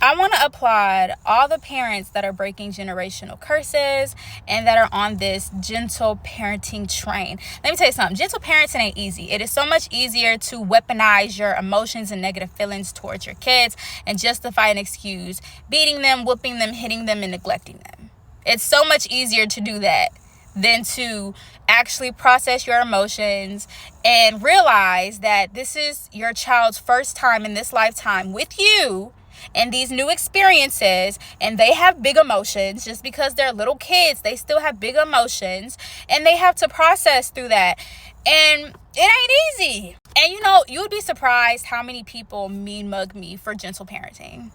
I want to applaud all the parents that are breaking generational curses and that are on this gentle parenting train. Let me tell you something. Gentle parenting ain't easy. It is so much easier to weaponize your emotions and negative feelings towards your kids and justify and excuse beating them, whooping them, hitting them, and neglecting them. It's so much easier to do that than to actually process your emotions and realize that this is your child's first time in this lifetime with you and these new experiences, and they have big emotions. Just because they're little kids, they still have big emotions, and they have to process through that, and it ain't easy. And you would be surprised how many people mean mug me for gentle parenting.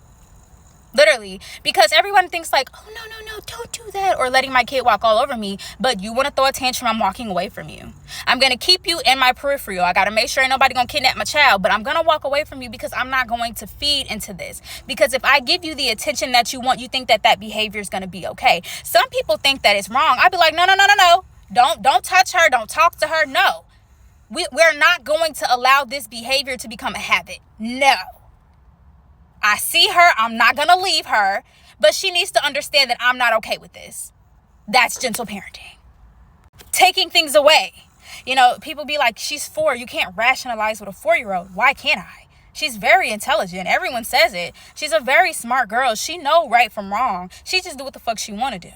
Literally, because everyone thinks like, oh, no, don't do that, or letting my kid walk all over me, but you want to throw a tantrum, I'm walking away from you. I'm going to keep you in my peripheral. I got to make sure ain't nobody going to kidnap my child, but I'm going to walk away from you because I'm not going to feed into this. Because if I give you the attention that you want, you think that behavior is going to be okay. Some people think that it's wrong. I'd be like, no. Don't touch her. Don't talk to her. No, we're not going to allow this behavior to become a habit. No. I see her, I'm not going to leave her, but she needs to understand that I'm not okay with this. That's gentle parenting. Taking things away. People be like, she's 4, you can't rationalize with a 4-year-old. Why can't I? She's very intelligent. Everyone says it. She's a very smart girl. She know right from wrong. She just do what the fuck she want to do.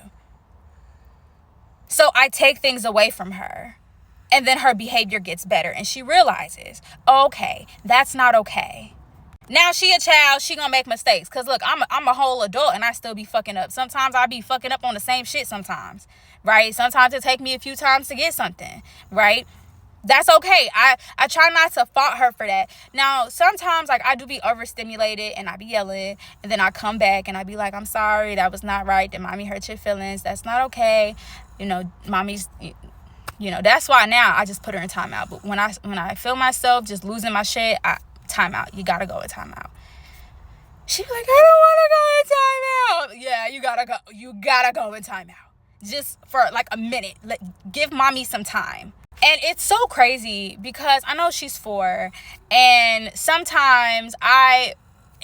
So I take things away from her, and then her behavior gets better, and she realizes, okay, that's not okay. Now she a child, she gonna make mistakes. Cause look, I'm a whole adult and I still be fucking up. Sometimes I be fucking up on the same shit sometimes, right? Sometimes it take me a few times to get something, right? That's okay. I try not to fault her for that. Now, sometimes like I do be overstimulated and I be yelling, and then I come back and I be like, I'm sorry, that was not right. Did mommy hurt your feelings? That's not okay. Mommy's, that's why now I just put her in timeout. But when I feel myself just losing my shit, timeout. You gotta go in timeout. She's like, I don't want to go in timeout. Yeah, you gotta go. You gotta go in timeout. Just for like a minute. Give mommy some time. And it's so crazy because I know she's 4, and sometimes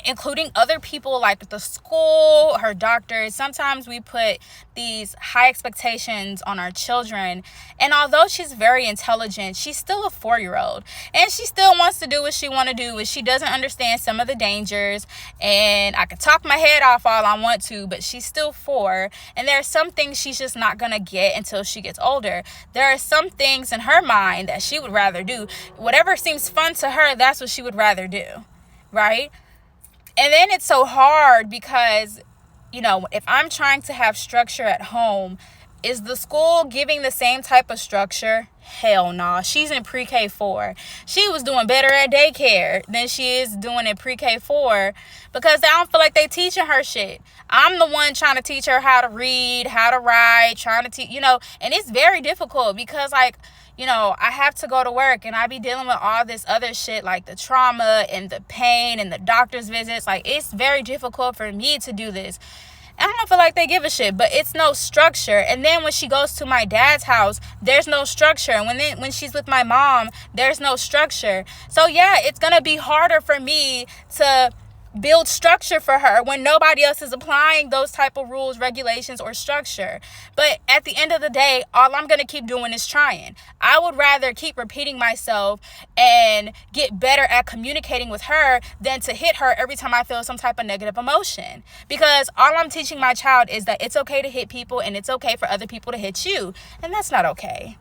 including other people like the school, her doctors, sometimes we put these high expectations on our children. And although she's very intelligent, she's still a 4-year-old, and she still wants to do what she want to do, and she doesn't understand some of the dangers. And I could talk my head off all I want to, but she's still 4, and there are some things she's just not gonna get until she gets older. There are some things in her mind that she would rather do. Whatever seems fun to her, that's what she would rather do, right? And then it's so hard because, if I'm trying to have structure at home, is the school giving the same type of structure? Hell no. She's in pre-K 4. She was doing better at daycare than she is doing in pre-K 4 because I don't feel like they teaching her shit. I'm the one trying to teach her how to read, how to write, trying to teach, and it's very difficult because I have to go to work and I be dealing with all this other shit like the trauma and the pain and the doctor's visits. Like, it's very difficult for me to do this. I don't feel like they give a shit, but it's no structure. And then when she goes to my dad's house, there's no structure. And when she's with my mom, there's no structure. So yeah, it's going to be harder for me to build structure for her when nobody else is applying those type of rules, regulations, or structure. But at the end of the day, all I'm going to keep doing is trying. I would rather keep repeating myself and get better at communicating with her than to hit her every time I feel some type of negative emotion. Because all I'm teaching my child is that it's okay to hit people and it's okay for other people to hit you. And that's not okay.